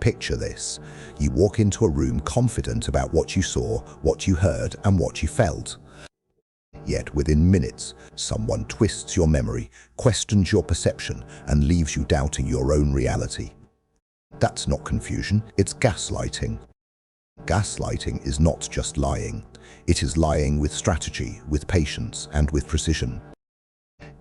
Picture this. You walk into a room confident about what you saw, what you heard, and what you felt. Yet within minutes, someone twists your memory, questions your perception, and leaves you doubting your own reality. That's not confusion, it's gaslighting. Gaslighting is not just lying. It is lying with strategy, with patience, and with precision.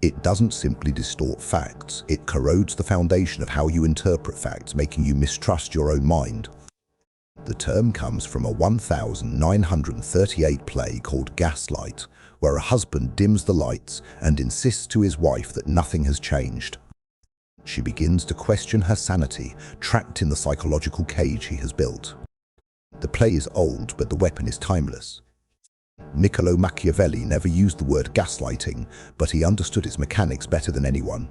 It doesn't simply distort facts, it corrodes the foundation of how you interpret facts, making you mistrust your own mind. The term comes from a 1938 play called Gaslight, where a husband dims the lights and insists to his wife that nothing has changed. She begins to question her sanity, trapped in the psychological cage he has built. The play is old, but the weapon is timeless. Niccolo Machiavelli never used the word gaslighting, but he understood its mechanics better than anyone.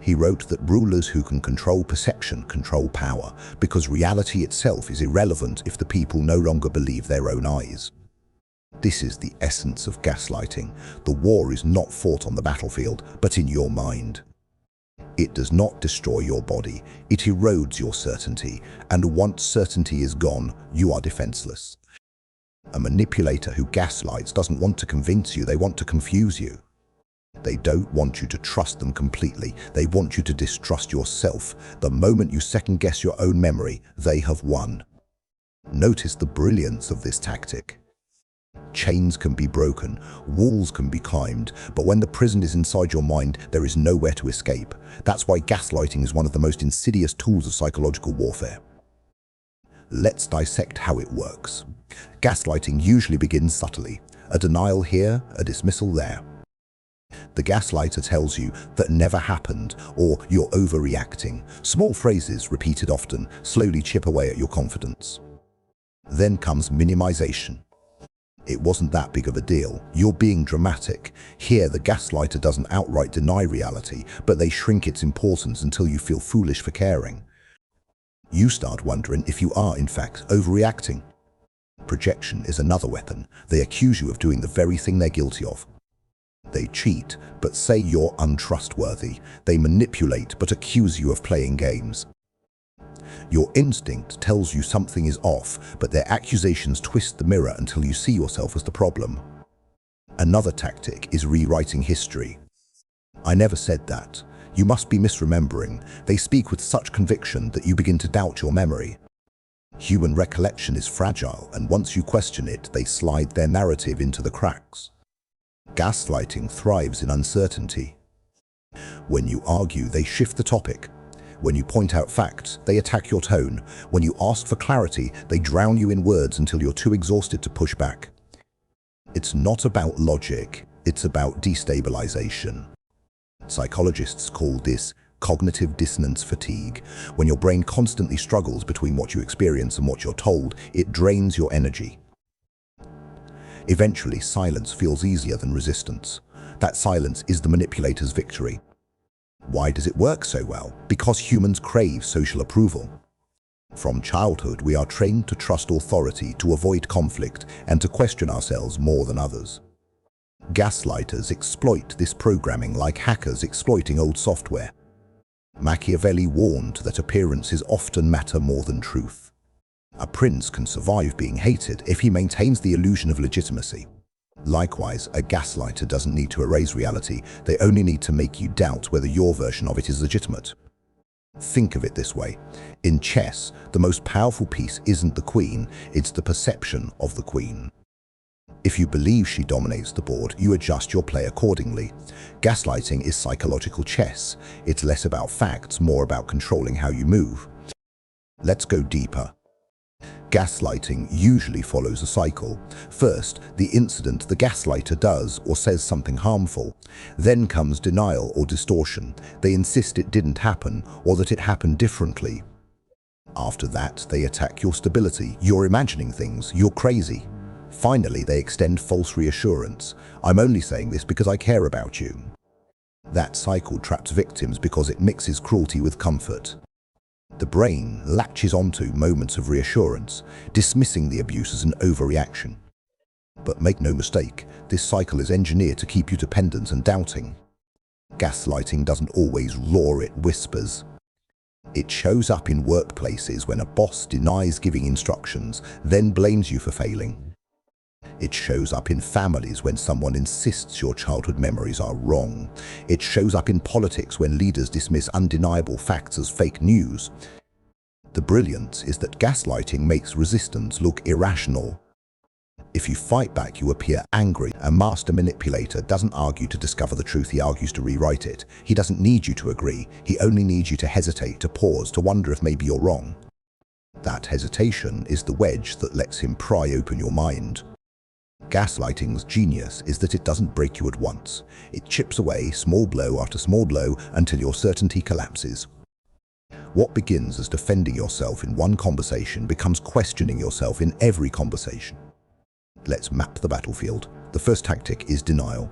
He wrote that rulers who can control perception control power, because reality itself is irrelevant if the people no longer believe their own eyes. This is the essence of gaslighting. The war is not fought on the battlefield, but in your mind. It does not destroy your body, it erodes your certainty, and once certainty is gone, you are defenseless. A manipulator who gaslights doesn't want to convince you, they want to confuse you. They don't want you to trust them completely, they want you to distrust yourself. The moment you second-guess your own memory, they have won. Notice the brilliance of this tactic. Chains can be broken, walls can be climbed, but when the prison is inside your mind, there is nowhere to escape. That's why gaslighting is one of the most insidious tools of psychological warfare. Let's dissect how it works. Gaslighting usually begins subtly. A denial here, a dismissal there. The gaslighter tells you that never happened, or you're overreacting. Small phrases repeated often slowly chip away at your confidence. Then comes minimization. It wasn't that big of a deal. You're being dramatic. Here, the gaslighter doesn't outright deny reality, but they shrink its importance until you feel foolish for caring. You start wondering if you are, in fact, overreacting. Projection is another weapon. They accuse you of doing the very thing they're guilty of. They cheat, but say you're untrustworthy. They manipulate, but accuse you of playing games. Your instinct tells you something is off, but their accusations twist the mirror until you see yourself as the problem. Another tactic is rewriting history. I never said that. You must be misremembering. They speak with such conviction that you begin to doubt your memory. Human recollection is fragile, and once you question it, they slide their narrative into the cracks. Gaslighting thrives in uncertainty. When you argue, they shift the topic. When you point out facts, they attack your tone. When you ask for clarity, they drown you in words until you're too exhausted to push back. It's not about logic, it's about destabilization. Psychologists call this cognitive dissonance fatigue. When your brain constantly struggles between what you experience and what you're told, it drains your energy. Eventually, silence feels easier than resistance. That silence is the manipulator's victory. Why does it work so well? Because humans crave social approval. From childhood, we are trained to trust authority, to avoid conflict, and to question ourselves more than others. Gaslighters exploit this programming like hackers exploiting old software. Machiavelli warned that appearances often matter more than truth. A prince can survive being hated if he maintains the illusion of legitimacy. Likewise, a gaslighter doesn't need to erase reality, they only need to make you doubt whether your version of it is legitimate. Think of it this way. In chess, the most powerful piece isn't the queen, it's the perception of the queen. If you believe she dominates the board, you adjust your play accordingly. Gaslighting is psychological chess. It's less about facts, more about controlling how you move. Let's go deeper. Gaslighting usually follows a cycle. First, the incident the gaslighter does or says something harmful. Then comes denial or distortion. They insist it didn't happen or that it happened differently. After that, they attack your stability. You're imagining things. You're crazy. Finally, they extend false reassurance. I'm only saying this because I care about you. That cycle traps victims because it mixes cruelty with comfort. The brain latches onto moments of reassurance, dismissing the abuse as an overreaction. But make no mistake, this cycle is engineered to keep you dependent and doubting. Gaslighting doesn't always roar, it whispers. It shows up in workplaces when a boss denies giving instructions, then blames you for failing. It shows up in families when someone insists your childhood memories are wrong. It shows up in politics when leaders dismiss undeniable facts as fake news. The brilliance is that gaslighting makes resistance look irrational. If you fight back, you appear angry. A master manipulator doesn't argue to discover the truth, he argues to rewrite it. He doesn't need you to agree, he only needs you to hesitate, to pause, to wonder if maybe you're wrong. That hesitation is the wedge that lets him pry open your mind. Gaslighting's genius is that it doesn't break you at once. It chips away small blow after small blow until your certainty collapses. What begins as defending yourself in one conversation becomes questioning yourself in every conversation. Let's map the battlefield. The first tactic is denial.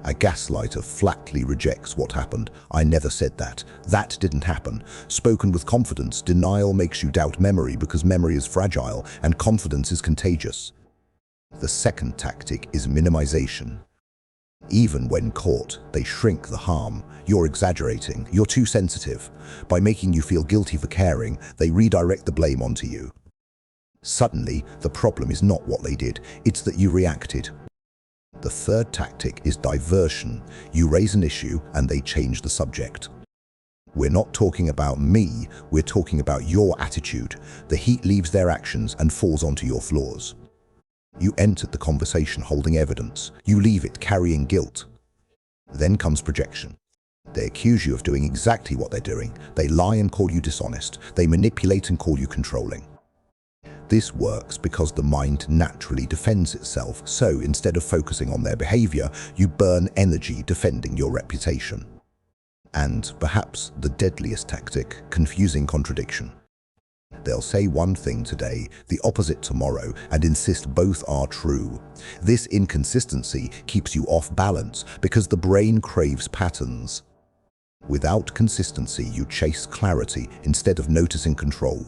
A gaslighter flatly rejects what happened. I never said that. That didn't happen. Spoken with confidence, denial makes you doubt memory because memory is fragile and confidence is contagious. The second tactic is minimization. Even when caught, they shrink the harm. You're exaggerating. You're too sensitive. By making you feel guilty for caring, they redirect the blame onto you. Suddenly, the problem is not what they did, it's that you reacted. The third tactic is diversion. You raise an issue and they change the subject. We're not talking about me, we're talking about your attitude. The heat leaves their actions and falls onto your flaws. You entered the conversation holding evidence. You leave it carrying guilt. Then comes projection. They accuse you of doing exactly what they're doing. They lie and call you dishonest. They manipulate and call you controlling. This works because the mind naturally defends itself, so instead of focusing on their behavior, you burn energy defending your reputation. And perhaps the deadliest tactic, confusing contradiction. They'll say one thing today, the opposite tomorrow, and insist both are true. This inconsistency keeps you off balance because the brain craves patterns. Without consistency, you chase clarity instead of noticing control.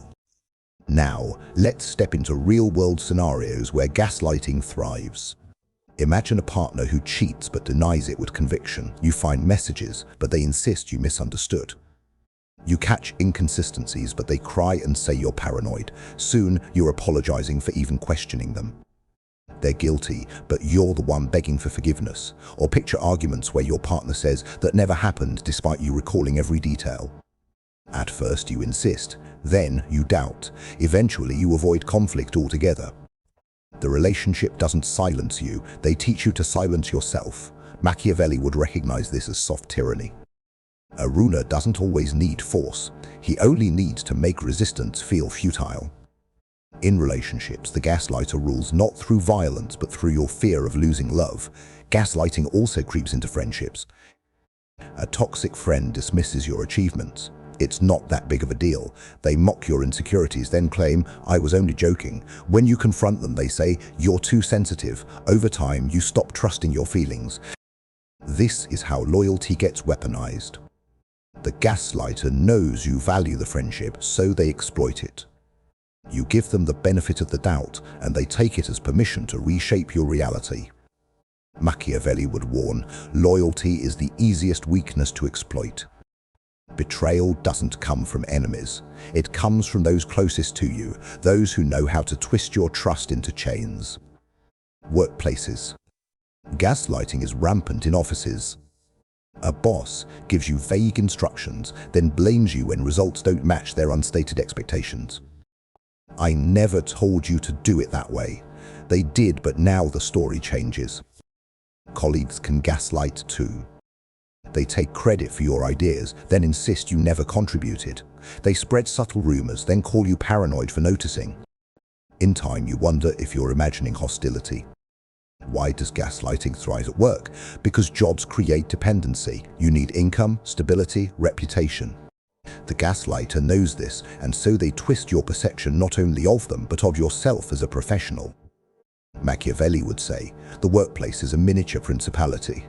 Now, let's step into real-world scenarios where gaslighting thrives. Imagine a partner who cheats but denies it with conviction. You find messages, but they insist you misunderstood. You catch inconsistencies, but they cry and say you're paranoid. Soon, you're apologizing for even questioning them. They're guilty, but you're the one begging for forgiveness. Or picture arguments where your partner says that never happened despite you recalling every detail. At first you insist, then you doubt. Eventually you avoid conflict altogether. The relationship doesn't silence you, they teach you to silence yourself. Machiavelli would recognize this as soft tyranny. A ruler doesn't always need force, he only needs to make resistance feel futile. In relationships, the gaslighter rules not through violence but through your fear of losing love. Gaslighting also creeps into friendships. A toxic friend dismisses your achievements. It's not that big of a deal. They mock your insecurities, then claim, I was only joking. When you confront them, they say, you're too sensitive. Over time, you stop trusting your feelings. This is how loyalty gets weaponized. The gaslighter knows you value the friendship, so they exploit it. You give them the benefit of the doubt, and they take it as permission to reshape your reality. Machiavelli would warn, loyalty is the easiest weakness to exploit. Betrayal doesn't come from enemies. It comes from those closest to you, those who know how to twist your trust into chains. Workplaces. Gaslighting is rampant in offices. A boss gives you vague instructions, then blames you when results don't match their unstated expectations. I never told you to do it that way. They did, but now the story changes. Colleagues can gaslight too. They take credit for your ideas, then insist you never contributed. They spread subtle rumors, then call you paranoid for noticing. In time, you wonder if you're imagining hostility. Why does gaslighting thrive at work? Because jobs create dependency. You need income, stability, reputation. The gaslighter knows this, and so they twist your perception not only of them, but of yourself as a professional. Machiavelli would say, the workplace is a miniature principality.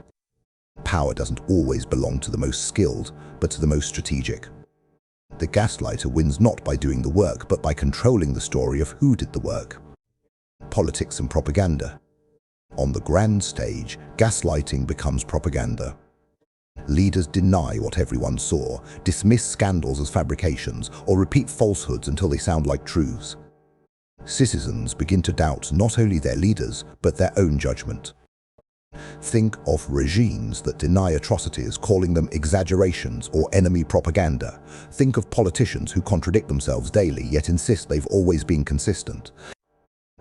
Power doesn't always belong to the most skilled, but to the most strategic. The gaslighter wins not by doing the work, but by controlling the story of who did the work. Politics and propaganda. On the grand stage, gaslighting becomes propaganda. Leaders deny what everyone saw, dismiss scandals as fabrications, or repeat falsehoods until they sound like truths. Citizens begin to doubt not only their leaders, but their own judgment. Think of regimes that deny atrocities, calling them exaggerations or enemy propaganda. Think of politicians who contradict themselves daily, yet insist they've always been consistent.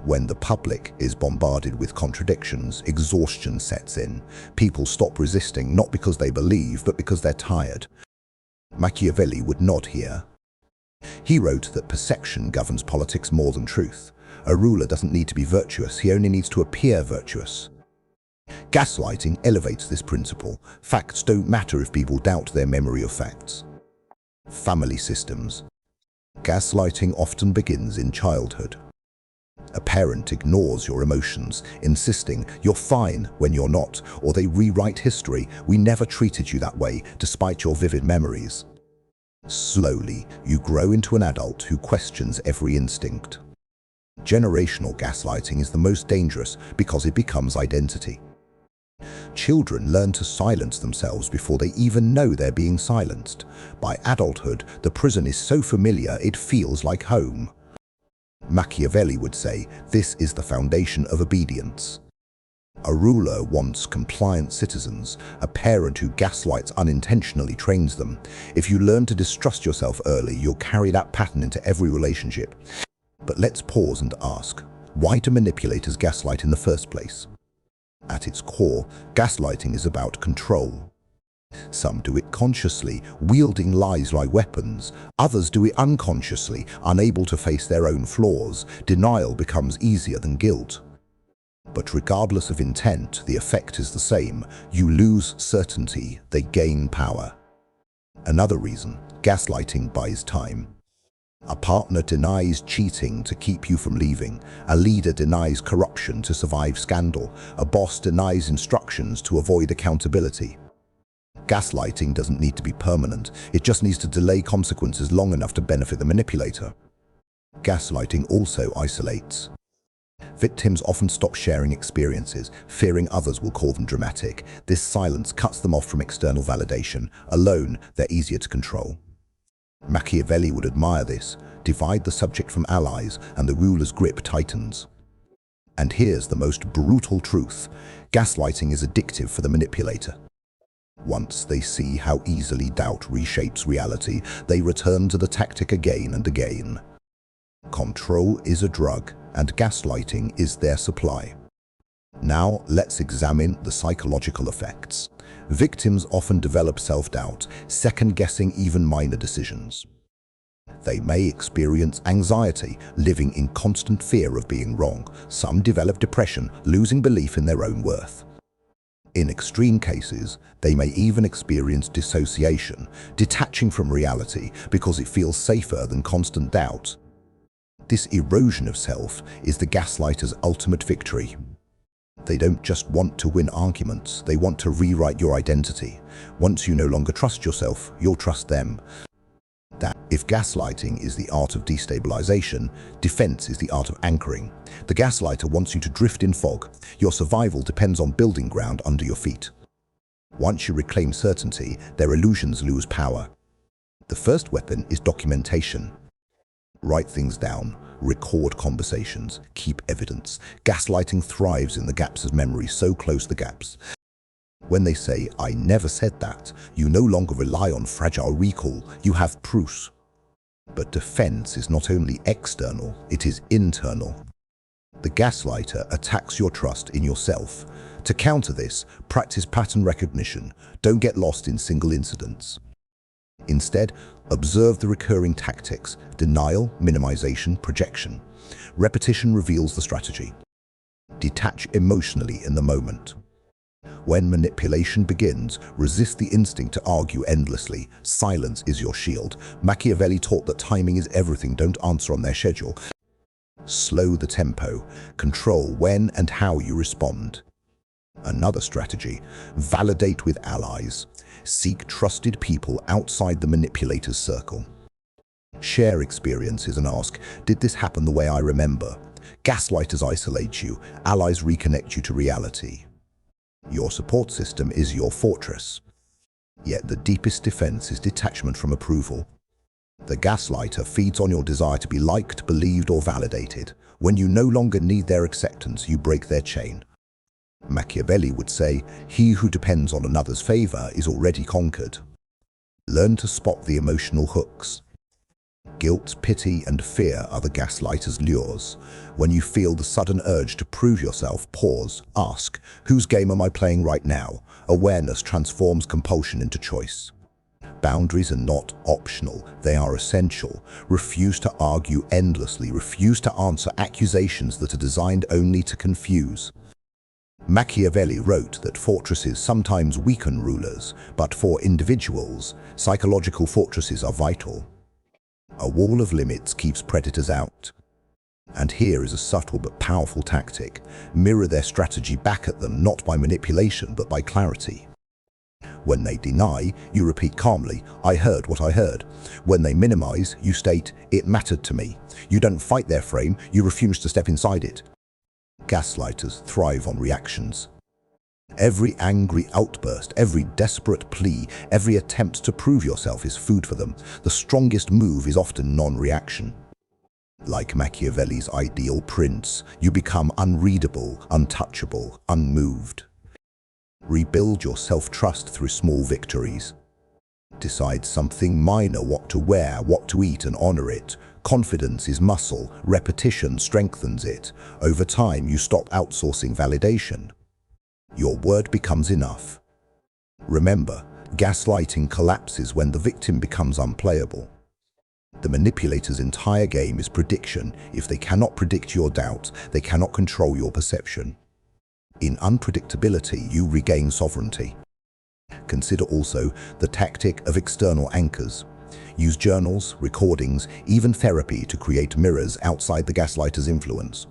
When the public is bombarded with contradictions, exhaustion sets in. People stop resisting, not because they believe, but because they're tired. Machiavelli would nod here. He wrote that perception governs politics more than truth. A ruler doesn't need to be virtuous, he only needs to appear virtuous. Gaslighting elevates this principle. Facts don't matter if people doubt their memory of facts. Family systems. Gaslighting often begins in childhood. A parent ignores your emotions, insisting you're fine when you're not, or they rewrite history. We never treated you that way, despite your vivid memories. Slowly, you grow into an adult who questions every instinct. Generational gaslighting is the most dangerous because it becomes identity. Children learn to silence themselves before they even know they're being silenced. By adulthood, the prison is so familiar it feels like home. Machiavelli would say this is the foundation of obedience. A ruler wants compliant citizens. A parent who gaslights unintentionally trains them. If you learn to distrust yourself early, you'll carry that pattern into every relationship. But let's pause and ask, why do manipulators gaslight in the first place? At its core, gaslighting is about control. Some do it consciously, wielding lies like weapons. Others do it unconsciously, unable to face their own flaws. Denial becomes easier than guilt. But regardless of intent, the effect is the same. You lose certainty, they gain power. Another reason, gaslighting buys time. A partner denies cheating to keep you from leaving. A leader denies corruption to survive scandal. A boss denies instructions to avoid accountability. Gaslighting doesn't need to be permanent. It just needs to delay consequences long enough to benefit the manipulator. Gaslighting also isolates. Victims often stop sharing experiences, fearing others will call them dramatic. This silence cuts them off from external validation. Alone, they're easier to control. Machiavelli would admire this. Divide the subject from allies, and the ruler's grip tightens. And here's the most brutal truth. Gaslighting is addictive for the manipulator. Once they see how easily doubt reshapes reality, they return to the tactic again and again. Control is a drug, and gaslighting is their supply. Now, let's examine the psychological effects. Victims often develop self-doubt, second-guessing even minor decisions. They may experience anxiety, living in constant fear of being wrong. Some develop depression, losing belief in their own worth. In extreme cases, they may even experience dissociation, detaching from reality because it feels safer than constant doubt. This erosion of self is the gaslighter's ultimate victory. They don't just want to win arguments, they want to rewrite your identity. Once you no longer trust yourself, you'll trust them. That if gaslighting is the art of destabilization, defense is the art of anchoring. The gaslighter wants you to drift in fog. Your survival depends on building ground under your feet. Once you reclaim certainty, their illusions lose power. The first weapon is documentation. Write things down, record conversations, keep evidence. Gaslighting thrives in the gaps of memory, so close the gaps. When they say, "I never said that," you no longer rely on fragile recall, you have proofs. But defense is not only external, it is internal. The gaslighter attacks your trust in yourself. To counter this, practice pattern recognition. Don't get lost in single incidents. Instead, observe the recurring tactics: denial, minimization, projection. Repetition reveals the strategy. Detach emotionally in the moment. When manipulation begins, resist the instinct to argue endlessly. Silence is your shield. Machiavelli taught that timing is everything. Don't answer on their schedule. Slow the tempo. Control when and how you respond. Another strategy: validate with allies. Seek trusted people outside the manipulator's circle. Share experiences and ask, "Did this happen the way I remember?" Gaslighters isolate you. Allies reconnect you to reality. Your support system is your fortress. Yet the deepest defense is detachment from approval. The gaslighter feeds on your desire to be liked, believed, or validated. When you no longer need their acceptance, you break their chain. Machiavelli would say, "He who depends on another's favor is already conquered." Learn to spot the emotional hooks. Guilt, pity, and fear are the gaslighter's lures. When you feel the sudden urge to prove yourself, pause, ask, "Whose game am I playing right now?" Awareness transforms compulsion into choice. Boundaries are not optional, they are essential. Refuse to argue endlessly, refuse to answer accusations that are designed only to confuse. Machiavelli wrote that fortresses sometimes weaken rulers, but for individuals, psychological fortresses are vital. A wall of limits keeps predators out. And here is a subtle but powerful tactic. Mirror their strategy back at them, not by manipulation, but by clarity. When they deny, you repeat calmly, "I heard what I heard." When they minimize, you state, "It mattered to me." You don't fight their frame, you refuse to step inside it. Gaslighters thrive on reactions. Every angry outburst, every desperate plea, every attempt to prove yourself is food for them. The strongest move is often non-reaction. Like Machiavelli's ideal prince, you become unreadable, untouchable, unmoved. Rebuild your self-trust through small victories. Decide something minor: what to wear, what to eat, and honor it. Confidence is muscle. Repetition strengthens it. Over time, you stop outsourcing validation. Your word becomes enough. Remember, gaslighting collapses when the victim becomes unplayable. The manipulator's entire game is prediction. If they cannot predict your doubt, they cannot control your perception. In unpredictability, you regain sovereignty. Consider also the tactic of external anchors. Use journals, recordings, even therapy to create mirrors outside the gaslighter's influence.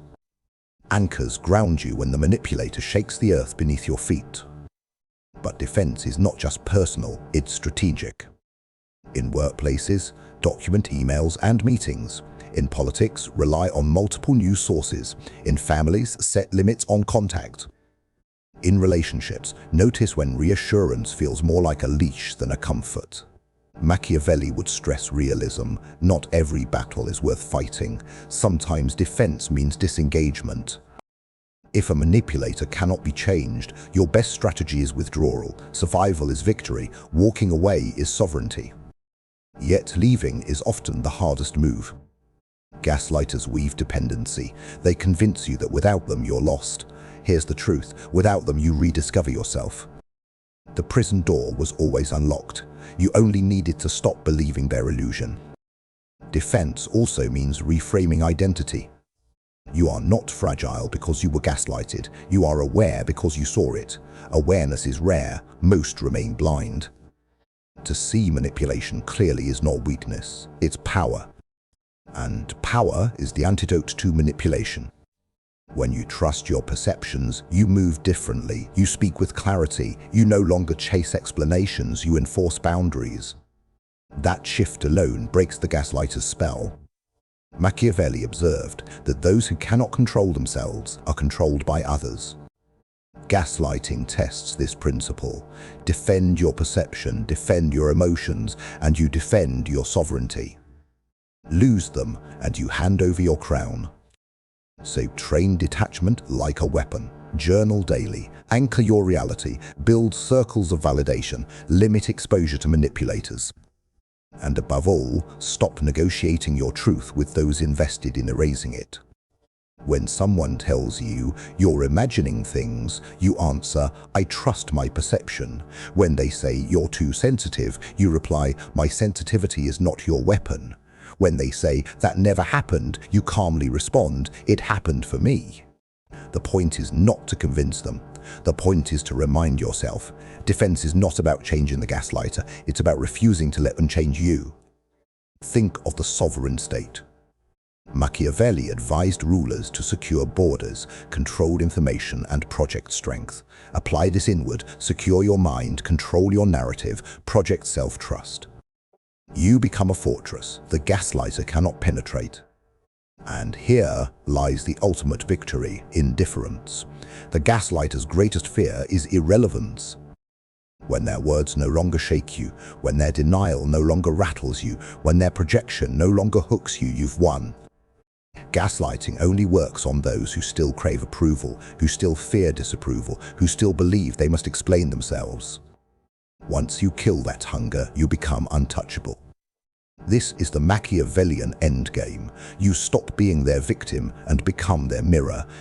Anchors ground you when the manipulator shakes the earth beneath your feet. But defense is not just personal, it's strategic. In workplaces, document emails and meetings. In politics, rely on multiple news sources. In families, set limits on contact. In relationships, notice when reassurance feels more like a leash than a comfort. Machiavelli would stress realism. Not every battle is worth fighting. Sometimes defense means disengagement. If a manipulator cannot be changed, your best strategy is withdrawal. Survival is victory. Walking away is sovereignty. Yet leaving is often the hardest move. Gaslighters weave dependency. They convince you that without them you're lost. Here's the truth: without them you rediscover yourself. The prison door was always unlocked. You only needed to stop believing their illusion. Defense also means reframing identity. You are not fragile because you were gaslighted. You are aware because you saw it. Awareness is rare. Most remain blind. To see manipulation clearly is not weakness, it's power. And power is the antidote to manipulation. When you trust your perceptions, you move differently. You speak with clarity. You no longer chase explanations, you enforce boundaries. That shift alone breaks the gaslighter's spell. Machiavelli observed that those who cannot control themselves are controlled by others. Gaslighting tests this principle. Defend your perception, defend your emotions, and you defend your sovereignty. Lose them, and you hand over your crown. So train detachment like a weapon. Journal daily. Anchor your reality. Build circles of validation. Limit exposure to manipulators. And above all, stop negotiating your truth with those invested in erasing it. When someone tells you you're imagining things, you answer, "I trust my perception." When they say you're too sensitive, you reply, "My sensitivity is not your weapon." When they say that never happened, you calmly respond, "It happened for me." The point is not to convince them. The point is to remind yourself. Defense is not about changing the gaslighter, it's about refusing to let them change you. Think of the sovereign state. Machiavelli advised rulers to secure borders, control information, and project strength. Apply this inward, secure your mind, control your narrative, project self-trust. You become a fortress the gaslighter cannot penetrate. And here lies the ultimate victory: indifference. The gaslighter's greatest fear is irrelevance. When their words no longer shake you, when their denial no longer rattles you, when their projection no longer hooks you, you've won. Gaslighting only works on those who still crave approval, who still fear disapproval, who still believe they must explain themselves. Once you kill that hunger, you become untouchable. This is the Machiavellian endgame. You stop being their victim and become their mirror.